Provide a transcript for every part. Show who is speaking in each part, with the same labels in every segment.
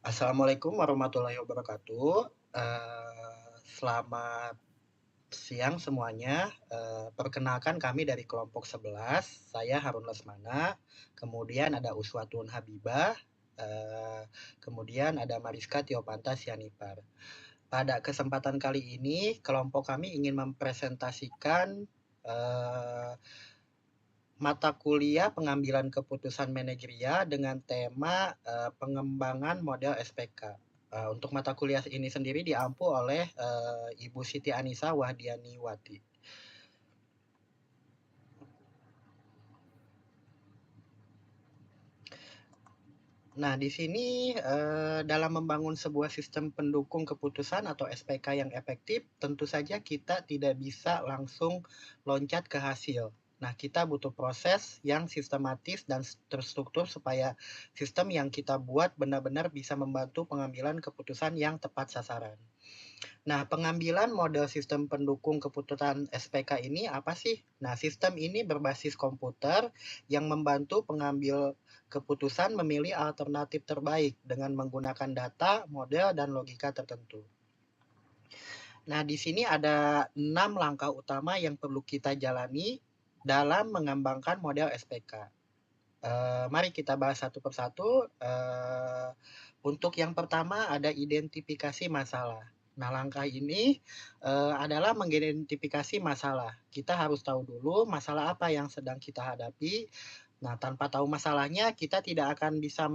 Speaker 1: Assalamualaikum warahmatullahi wabarakatuh. Selamat siang semuanya. Perkenalkan kami dari kelompok 11. Saya Harun Lesmana, kemudian ada Uswatun Habibah, kemudian ada Mariska Tiopanta Sianipar. Pada kesempatan kali ini, kelompok kami ingin mempresentasikan mata kuliah pengambilan keputusan manajerial dengan tema pengembangan model SPK. Untuk mata kuliah ini sendiri diampu oleh Ibu Siti Anisa Wahdianiwati. Nah, di sini dalam membangun sebuah sistem pendukung keputusan atau SPK yang efektif, tentu saja kita tidak bisa langsung loncat ke hasil. Nah, kita butuh proses yang sistematis dan terstruktur supaya sistem yang kita buat benar-benar bisa membantu pengambilan keputusan yang tepat sasaran. Nah, pengambilan model sistem pendukung keputusan SPK ini apa sih? Nah, sistem ini berbasis komputer yang membantu pengambil keputusan memilih alternatif terbaik dengan menggunakan data, model, dan logika tertentu. Nah, di sini ada 6 langkah utama yang perlu kita jalani dalam mengembangkan model SPK. Mari kita bahas satu persatu. Untuk yang pertama ada identifikasi masalah. Nah, langkah ini adalah mengidentifikasi masalah. Kita harus tahu dulu masalah apa yang sedang kita hadapi. Nah, tanpa tahu masalahnya, kita tidak akan bisa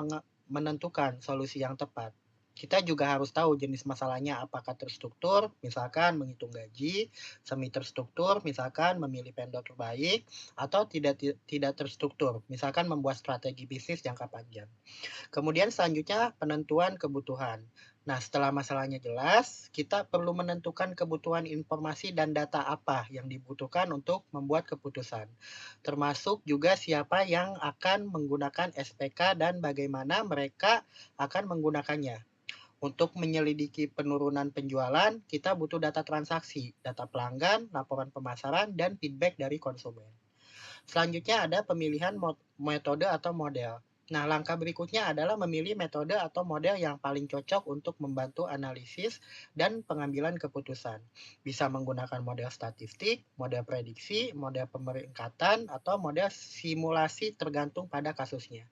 Speaker 1: menentukan solusi yang tepat. Kita juga harus tahu jenis masalahnya, apakah terstruktur, misalkan menghitung gaji, semi terstruktur, misalkan memilih vendor terbaik, atau tidak terstruktur, misalkan membuat strategi bisnis jangka panjang. Kemudian selanjutnya penentuan kebutuhan. Nah, setelah masalahnya jelas, kita perlu menentukan kebutuhan informasi dan data apa yang dibutuhkan untuk membuat keputusan. Termasuk juga siapa yang akan menggunakan SPK dan bagaimana mereka akan menggunakannya. Untuk menyelidiki penurunan penjualan, kita butuh data transaksi, data pelanggan, laporan pemasaran, dan feedback dari konsumen. Selanjutnya ada pemilihan metode atau model. Nah, langkah berikutnya adalah memilih metode atau model yang paling cocok untuk membantu analisis dan pengambilan keputusan. Bisa menggunakan model statistik, model prediksi, model pemeringkatan, atau model simulasi tergantung pada kasusnya.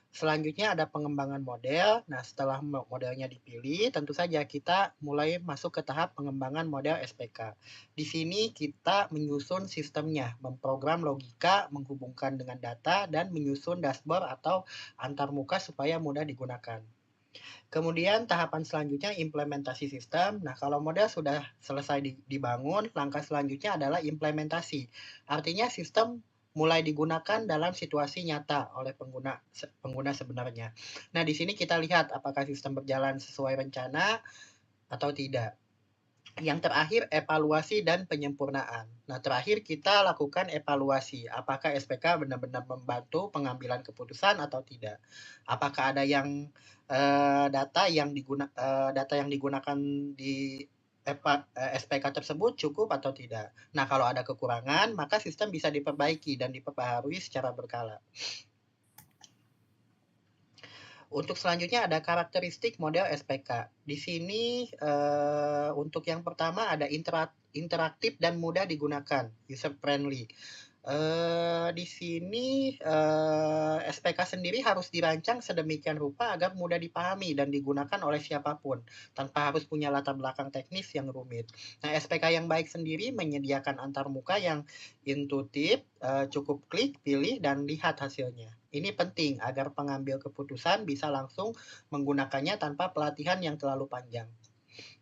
Speaker 1: Selanjutnya ada pengembangan model. Nah, setelah modelnya dipilih, tentu saja kita mulai masuk ke tahap pengembangan model SPK. Di sini kita menyusun sistemnya, memprogram logika, menghubungkan dengan data, dan menyusun dashboard atau antarmuka supaya mudah digunakan. Kemudian tahapan selanjutnya implementasi sistem. Nah, kalau model sudah selesai dibangun, langkah selanjutnya adalah implementasi. Artinya sistem mulai digunakan dalam situasi nyata oleh pengguna sebenarnya. Nah, di sini kita lihat apakah sistem berjalan sesuai rencana atau tidak. Yang terakhir, evaluasi dan penyempurnaan. Nah, terakhir kita lakukan evaluasi. Apakah SPK benar-benar membantu pengambilan keputusan atau tidak? Apakah ada yang data yang digunakan di SPK tersebut cukup atau tidak? Nah, kalau ada kekurangan, maka sistem bisa diperbaiki dan diperbaharui secara berkala. Untuk selanjutnya ada karakteristik model SPK. Di sini untuk yang pertama ada interaktif dan mudah digunakan, user friendly. Di sini SPK sendiri harus dirancang sedemikian rupa agar mudah dipahami dan digunakan oleh siapapun tanpa harus punya latar belakang teknis yang rumit. Nah, SPK yang baik sendiri menyediakan antarmuka yang intuitif, cukup klik, pilih, dan lihat hasilnya. Ini penting agar pengambil keputusan bisa langsung menggunakannya tanpa pelatihan yang terlalu panjang.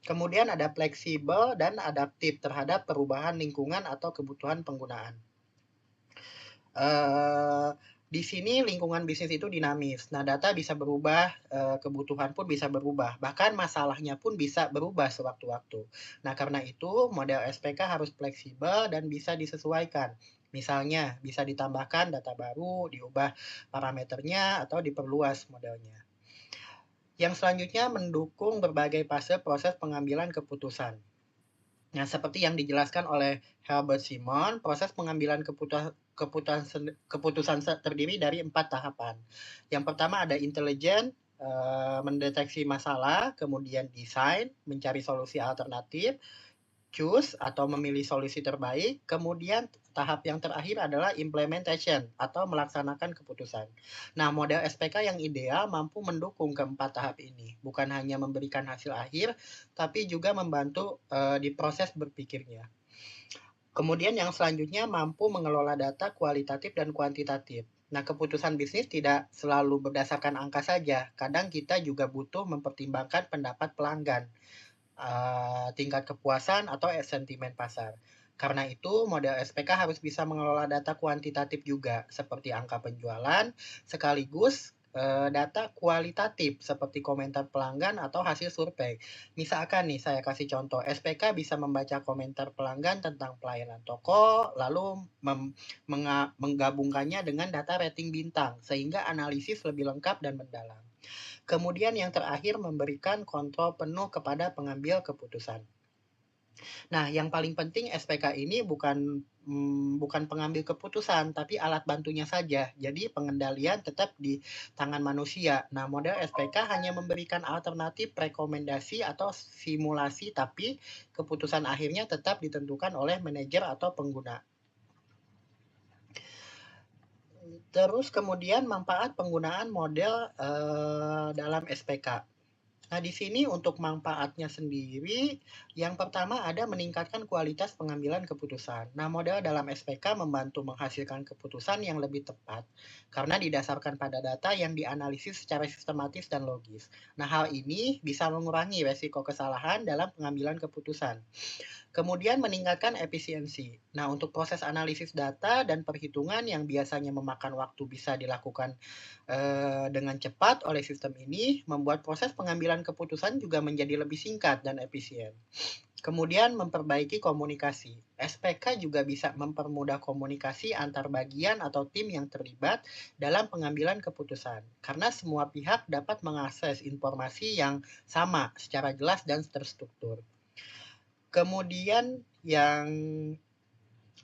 Speaker 1: Kemudian ada fleksibel dan adaptif terhadap perubahan lingkungan atau kebutuhan penggunaan. Di sini lingkungan bisnis itu dinamis. Nah, data bisa berubah, kebutuhan pun bisa berubah, bahkan masalahnya pun bisa berubah sewaktu-waktu. Nah, karena itu model SPK harus fleksibel dan bisa disesuaikan. Misalnya, bisa ditambahkan data baru, diubah parameternya, atau diperluas modelnya. Yang selanjutnya mendukung berbagai fase proses pengambilan keputusan. Nah, seperti yang dijelaskan oleh Herbert Simon, proses pengambilan keputusan terdiri dari 4 tahapan. Yang pertama ada intelijen, mendeteksi masalah, kemudian desain, mencari solusi alternatif, choose atau memilih solusi terbaik, kemudian tahap yang terakhir adalah implementation atau melaksanakan keputusan. Nah, model SPK yang ideal mampu mendukung keempat tahap ini, bukan hanya memberikan hasil akhir, tapi juga membantu di proses berpikirnya. Kemudian yang selanjutnya mampu mengelola data kualitatif dan kuantitatif. Nah, keputusan bisnis tidak selalu berdasarkan angka saja. Kadang kita juga butuh mempertimbangkan pendapat pelanggan, tingkat kepuasan, atau sentimen pasar. Karena itu, model SPK harus bisa mengelola data kuantitatif juga, seperti angka penjualan, sekaligus data kualitatif seperti komentar pelanggan atau hasil survei. Misalkan nih, saya kasih contoh, SPK bisa membaca komentar pelanggan tentang pelayanan toko, lalu menggabungkannya dengan data rating bintang, sehingga analisis lebih lengkap dan mendalam. Kemudian yang terakhir memberikan kontrol penuh kepada pengambil keputusan. Nah, yang paling penting SPK ini bukan pengambil keputusan, tapi alat bantunya saja. Jadi pengendalian tetap di tangan manusia. Nah, model SPK hanya memberikan alternatif, rekomendasi, atau simulasi, tapi keputusan akhirnya tetap ditentukan oleh manajer atau pengguna. Terus kemudian manfaat penggunaan model dalam SPK. Nah, di sini untuk manfaatnya sendiri, yang pertama ada meningkatkan kualitas pengambilan keputusan. Nah, model dalam SPK membantu menghasilkan keputusan yang lebih tepat karena didasarkan pada data yang dianalisis secara sistematis dan logis. Nah, hal ini bisa mengurangi resiko kesalahan dalam pengambilan keputusan. Kemudian meningkatkan efisiensi. Nah, untuk proses analisis data dan perhitungan yang biasanya memakan waktu bisa dilakukan dengan cepat oleh sistem ini, membuat proses pengambilan keputusan juga menjadi lebih singkat dan efisien. Kemudian memperbaiki komunikasi. SPK juga bisa mempermudah komunikasi antar bagian atau tim yang terlibat dalam pengambilan keputusan, karena semua pihak dapat mengakses informasi yang sama secara jelas dan terstruktur. Kemudian yang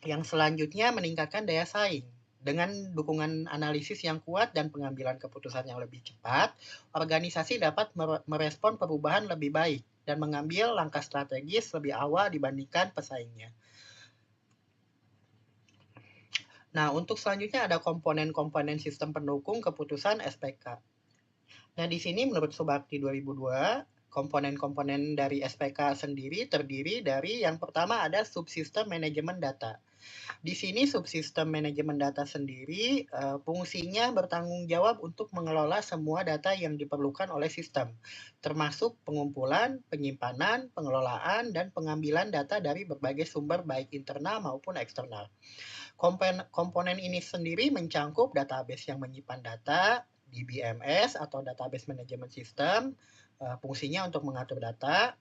Speaker 1: selanjutnya meningkatkan daya saing. Dengan dukungan analisis yang kuat dan pengambilan keputusan yang lebih cepat, organisasi dapat merespon perubahan lebih baik dan mengambil langkah strategis lebih awal dibandingkan pesaingnya. Nah, untuk selanjutnya ada komponen-komponen sistem pendukung keputusan SPK. Nah, di sini menurut Subakti 2002, komponen-komponen dari SPK sendiri terdiri dari yang pertama ada subsistem manajemen data. Di sini subsistem manajemen data sendiri fungsinya bertanggung jawab untuk mengelola semua data yang diperlukan oleh sistem, termasuk pengumpulan, penyimpanan, pengelolaan, dan pengambilan data dari berbagai sumber baik internal maupun eksternal. Komponen ini sendiri mencangkup database yang menyimpan data, DBMS atau Database Management System, fungsinya untuk mengatur data,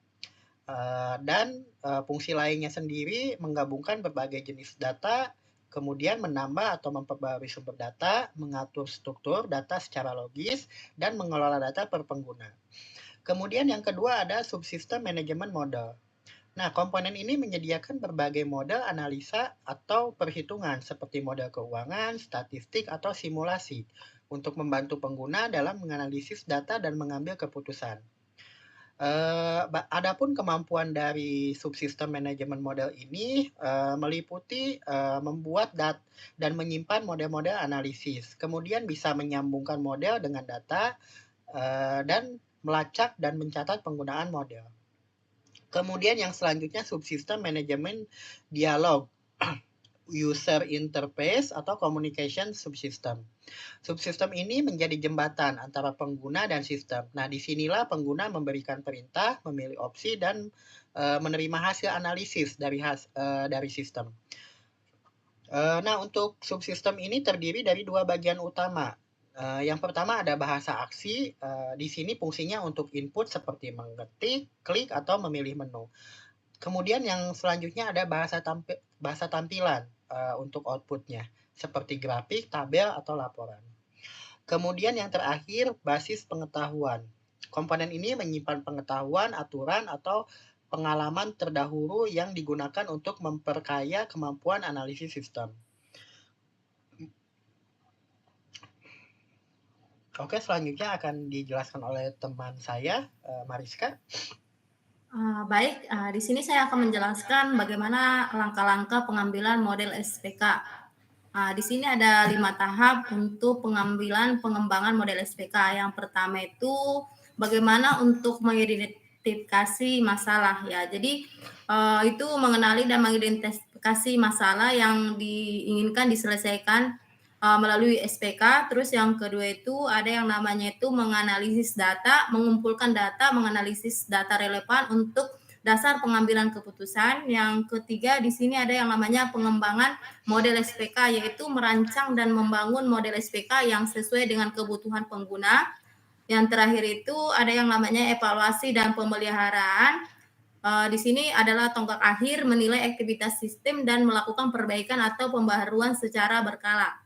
Speaker 1: dan fungsi lainnya sendiri menggabungkan berbagai jenis data, kemudian menambah atau memperbarui sumber data, mengatur struktur data secara logis, dan mengelola data per pengguna. Kemudian yang kedua ada subsistem manajemen model. Nah, komponen ini menyediakan berbagai model analisa atau perhitungan seperti model keuangan, statistik, atau simulasi untuk membantu pengguna dalam menganalisis data dan mengambil keputusan. Adapun kemampuan dari subsistem manajemen model ini meliputi membuat dan menyimpan model-model analisis, kemudian bisa menyambungkan model dengan data dan melacak dan mencatat penggunaan model. Kemudian yang selanjutnya subsistem manajemen dialog, user interface atau communication subsystem. Subsistem ini menjadi jembatan antara pengguna dan sistem. Nah, disinilah pengguna memberikan perintah, memilih opsi, dan menerima hasil analisis dari sistem. Nah, untuk subsistem ini terdiri dari dua bagian utama. Yang pertama ada bahasa aksi. Di sini fungsinya untuk input seperti mengetik, klik, atau memilih menu. Kemudian yang selanjutnya ada bahasa tampilan untuk outputnya, seperti grafik, tabel, atau laporan. Kemudian yang terakhir, basis pengetahuan. Komponen ini menyimpan pengetahuan, aturan, atau pengalaman terdahulu yang digunakan untuk memperkaya kemampuan analisis sistem. Oke, selanjutnya akan dijelaskan oleh teman saya, Mariska.
Speaker 2: Baik, di sini saya akan menjelaskan bagaimana langkah-langkah pengambilan model SPK. Di sini ada 5 tahap untuk pengambilan pengembangan model SPK. Yang pertama itu bagaimana untuk mengidentifikasi masalah ya. Jadi itu mengenali dan mengidentifikasi masalah yang diinginkan diselesaikan melalui SPK. Terus yang kedua itu ada yang namanya itu menganalisis data, mengumpulkan data, menganalisis data relevan untuk dasar pengambilan keputusan. Yang ketiga di sini ada yang namanya pengembangan model SPK, yaitu merancang dan membangun model SPK yang sesuai dengan kebutuhan pengguna. Yang terakhir itu ada yang namanya evaluasi dan pemeliharaan. Di sini adalah tonggak akhir menilai aktivitas sistem dan melakukan perbaikan atau pembaharuan secara berkala.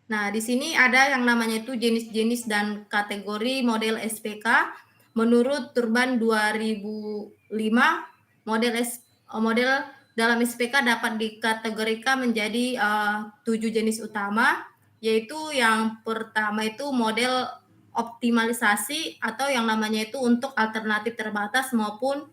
Speaker 2: Nah, di sini ada yang namanya itu jenis-jenis dan kategori model SPK. Menurut Turban 2005, model dalam SPK dapat dikategorikan menjadi 7 jenis utama, yaitu yang pertama itu model optimalisasi atau yang namanya itu untuk alternatif terbatas maupun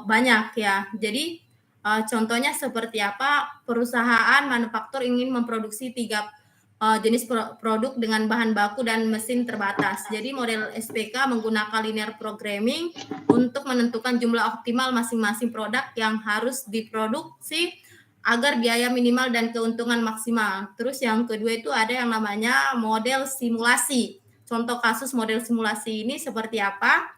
Speaker 2: banyak ya. Jadi contohnya seperti apa? Perusahaan manufaktur ingin memproduksi 3 jenis produk dengan bahan baku dan mesin terbatas. Jadi model SPK menggunakan linear programming untuk menentukan jumlah optimal masing-masing produk yang harus diproduksi agar biaya minimal dan keuntungan maksimal. Terus yang kedua itu ada yang namanya model simulasi. Contoh kasus model simulasi ini seperti apa?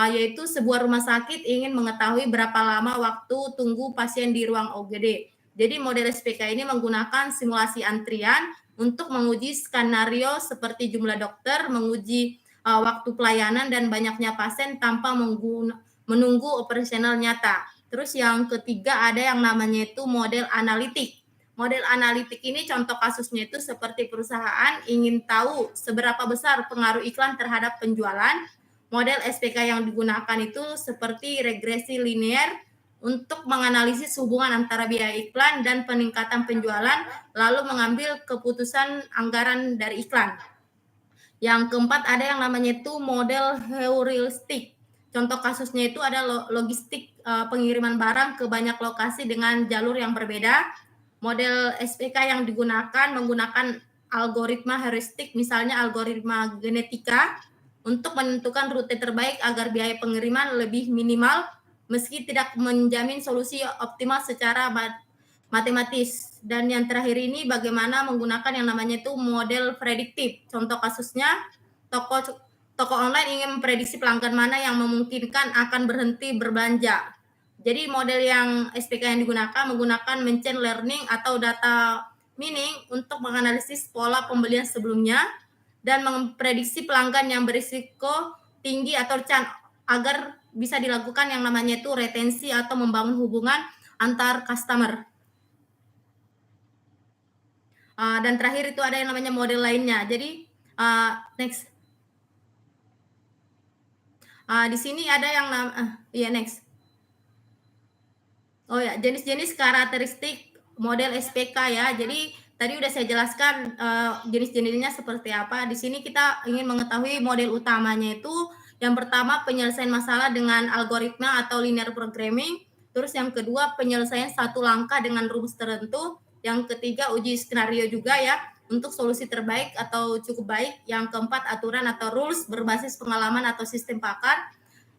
Speaker 2: Yaitu sebuah rumah sakit ingin mengetahui berapa lama waktu tunggu pasien di ruang OGD. Jadi model SPK ini menggunakan simulasi antrian untuk menguji skenario seperti jumlah dokter, menguji waktu pelayanan dan banyaknya pasien tanpa menunggu operasional nyata. Terus yang ketiga ada yang namanya itu model analitik. Model analitik ini contoh kasusnya itu seperti perusahaan ingin tahu seberapa besar pengaruh iklan terhadap penjualan. Model SPK yang digunakan itu seperti regresi linear untuk menganalisis hubungan antara biaya iklan dan peningkatan penjualan, lalu mengambil keputusan anggaran dari iklan. Yang keempat ada yang namanya itu model heuristik. Contoh kasusnya itu ada logistik pengiriman barang ke banyak lokasi dengan jalur yang berbeda. Model SPK yang digunakan menggunakan algoritma heuristik, misalnya algoritma genetika, untuk menentukan rute terbaik agar biaya pengiriman lebih minimal meski tidak menjamin solusi optimal secara matematis. Dan yang terakhir ini bagaimana menggunakan yang namanya itu model prediktif. Contoh kasusnya toko online ingin memprediksi pelanggan mana yang memungkinkan akan berhenti berbelanja. Jadi model yang SPK yang digunakan menggunakan machine learning atau data mining untuk menganalisis pola pembelian sebelumnya dan memprediksi pelanggan yang berisiko tinggi atau churn agar bisa dilakukan yang namanya itu retensi atau membangun hubungan antar customer. Dan terakhir itu ada yang namanya model lainnya. Jadi next. Di sini ada yang next. Oh ya, jenis-jenis karakteristik model SPK ya. Jadi tadi udah saya jelaskan jenis-jenisnya seperti apa. Di sini kita ingin mengetahui model utamanya itu yang pertama penyelesaian masalah dengan algoritma atau linear programming. Terus yang kedua penyelesaian satu langkah dengan rumus tertentu. Yang ketiga uji skenario juga ya untuk solusi terbaik atau cukup baik. Yang keempat aturan atau rules berbasis pengalaman atau sistem pakar.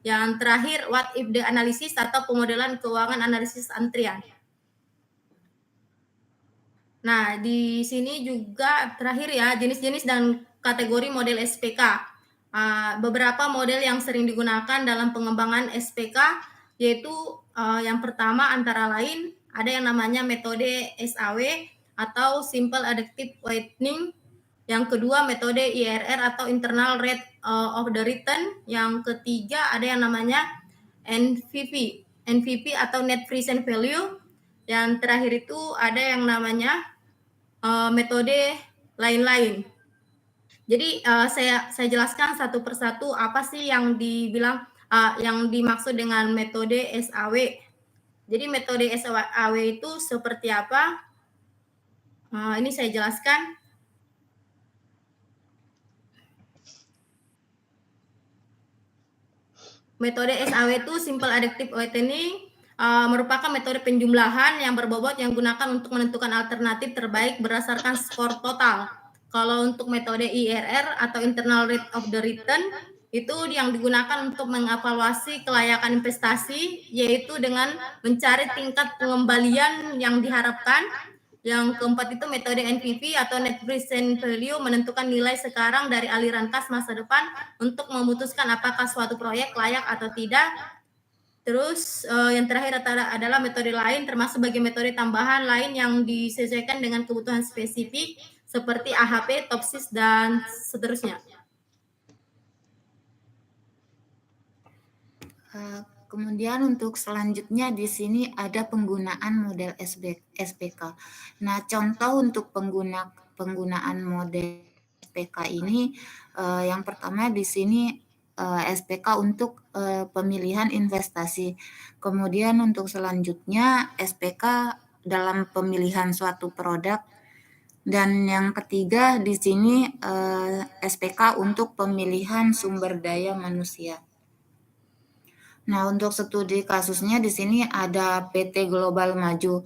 Speaker 2: Yang terakhir, what if the analysis atau pemodelan keuangan analisis antrian. Nah, di sini juga terakhir ya, jenis-jenis dan kategori model SPK. Beberapa model yang sering digunakan dalam pengembangan SPK, yaitu yang pertama antara lain, ada yang namanya metode SAW atau Simple Adaptive Weighting. Yang kedua metode IRR atau Internal Rate of the Return. Yang ketiga ada yang namanya NPV atau Net Present Value. Yang terakhir itu ada yang namanya metode lain-lain. Jadi saya jelaskan satu persatu apa sih yang dibilang yang dimaksud dengan metode SAW. Jadi metode SAW itu seperti apa? Ini saya jelaskan. metode SAW itu Simple Adaptive Awakening merupakan metode penjumlahan yang berbobot yang digunakan untuk menentukan alternatif terbaik berdasarkan skor total. Kalau untuk metode IRR atau Internal Rate of the Return itu yang digunakan untuk mengevaluasi kelayakan investasi, yaitu dengan mencari tingkat pengembalian yang diharapkan. Yang keempat itu metode NPV atau Net Present Value, menentukan nilai sekarang dari aliran kas masa depan untuk memutuskan apakah suatu proyek layak atau tidak. Terus yang terakhir adalah metode lain, termasuk sebagai metode tambahan lain yang disesuaikan dengan kebutuhan spesifik seperti AHP, TOPSIS, dan seterusnya.
Speaker 3: Kemudian untuk selanjutnya di sini ada penggunaan model SPK. Nah, contoh untuk penggunaan model SPK ini yang pertama di sini SPK untuk pemilihan investasi. Kemudian untuk selanjutnya SPK dalam pemilihan suatu produk. Dan yang ketiga di sini SPK untuk pemilihan sumber daya manusia. Nah, untuk studi kasusnya di sini ada PT Global Maju.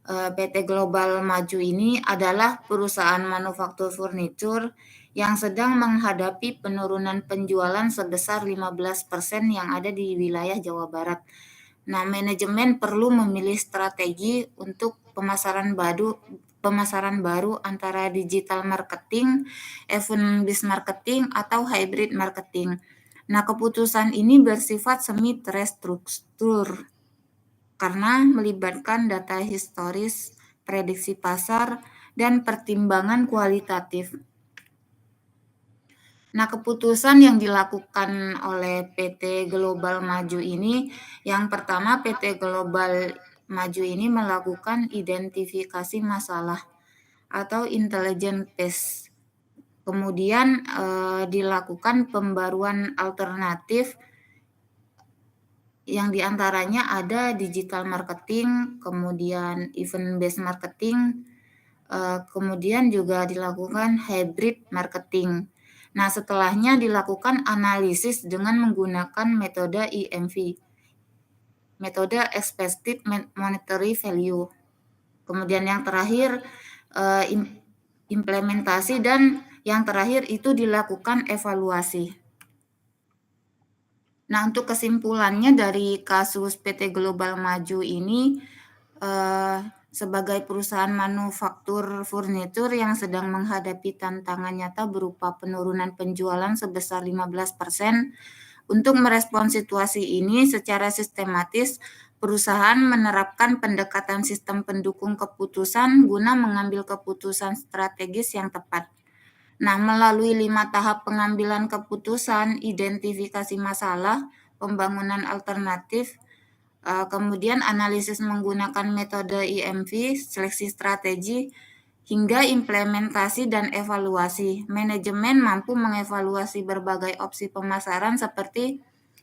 Speaker 3: PT Global Maju ini adalah perusahaan manufaktur furnitur yang sedang menghadapi penurunan penjualan sebesar 15% yang ada di wilayah Jawa Barat. Nah, manajemen perlu memilih strategi untuk pemasaran baru antara digital marketing, event-based marketing, atau hybrid marketing. Nah, keputusan ini bersifat semi terstruktur karena melibatkan data historis, prediksi pasar, dan pertimbangan kualitatif. Nah, keputusan yang dilakukan oleh PT Global Maju ini, yang pertama PT Global Maju ini melakukan identifikasi masalah atau intelligent test. Kemudian dilakukan pembaruan alternatif yang diantaranya ada digital marketing, kemudian event-based marketing, kemudian juga dilakukan hybrid marketing. Nah, setelahnya dilakukan analisis dengan menggunakan metode EMV, metode Expected Monetary Value. Kemudian yang terakhir implementasi, dan yang terakhir itu dilakukan evaluasi. Nah, untuk kesimpulannya dari kasus PT Global Maju ini, sebagai perusahaan manufaktur furnitur yang sedang menghadapi tantangan nyata berupa penurunan penjualan sebesar 15%, untuk merespons situasi ini secara sistematis, perusahaan menerapkan pendekatan sistem pendukung keputusan guna mengambil keputusan strategis yang tepat. Nah, melalui 5 tahap pengambilan keputusan, identifikasi masalah, pembangunan alternatif, kemudian analisis menggunakan metode EMV, seleksi strategi, hingga implementasi dan evaluasi. Manajemen mampu mengevaluasi berbagai opsi pemasaran seperti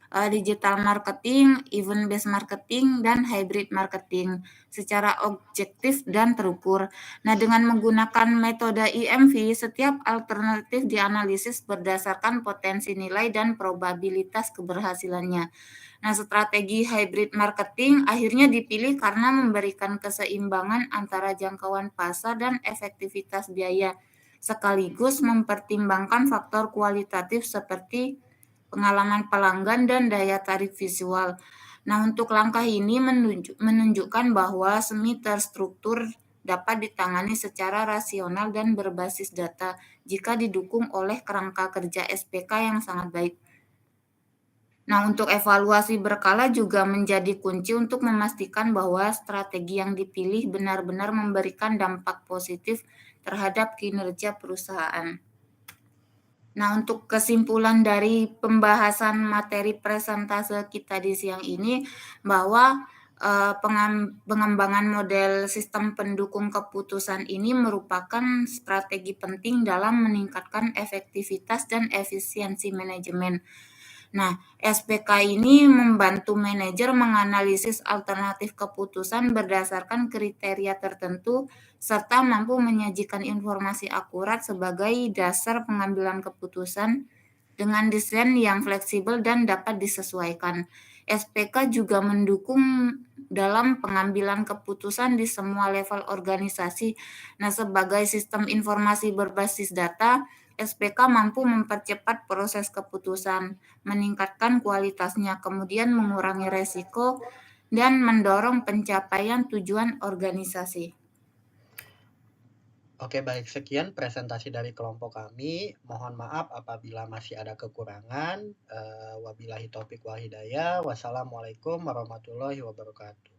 Speaker 3: digital marketing, event-based marketing, dan hybrid marketing secara objektif dan terukur. Nah, dengan menggunakan metode EMV, setiap alternatif dianalisis berdasarkan potensi nilai dan probabilitas keberhasilannya. Nah, strategi hybrid marketing akhirnya dipilih karena memberikan keseimbangan antara jangkauan pasar dan efektivitas biaya, sekaligus mempertimbangkan faktor kualitatif seperti pengalaman pelanggan dan daya tarik visual. Nah, untuk langkah ini menunjukkan bahwa semi terstruktur dapat ditangani secara rasional dan berbasis data jika didukung oleh kerangka kerja SPK yang sangat baik. Nah, untuk evaluasi berkala juga menjadi kunci untuk memastikan bahwa strategi yang dipilih benar-benar memberikan dampak positif terhadap kinerja perusahaan. Nah, untuk kesimpulan dari pembahasan materi presentase kita di siang ini, bahwa pengembangan model sistem pendukung keputusan ini merupakan strategi penting dalam meningkatkan efektivitas dan efisiensi manajemen. Nah, SPK ini membantu manajer menganalisis alternatif keputusan berdasarkan kriteria tertentu serta mampu menyajikan informasi akurat sebagai dasar pengambilan keputusan. dengan desain yang fleksibel dan dapat disesuaikan. SPK juga mendukung dalam pengambilan keputusan di semua level organisasi. Nah, sebagai sistem informasi berbasis data, SPK mampu mempercepat proses keputusan, meningkatkan kualitasnya, kemudian mengurangi resiko, dan mendorong pencapaian tujuan organisasi.
Speaker 1: Oke, baik. Sekian presentasi dari kelompok kami. Mohon maaf apabila masih ada kekurangan. Wabillahi taufiq wal hidayah. Wassalamualaikum warahmatullahi wabarakatuh.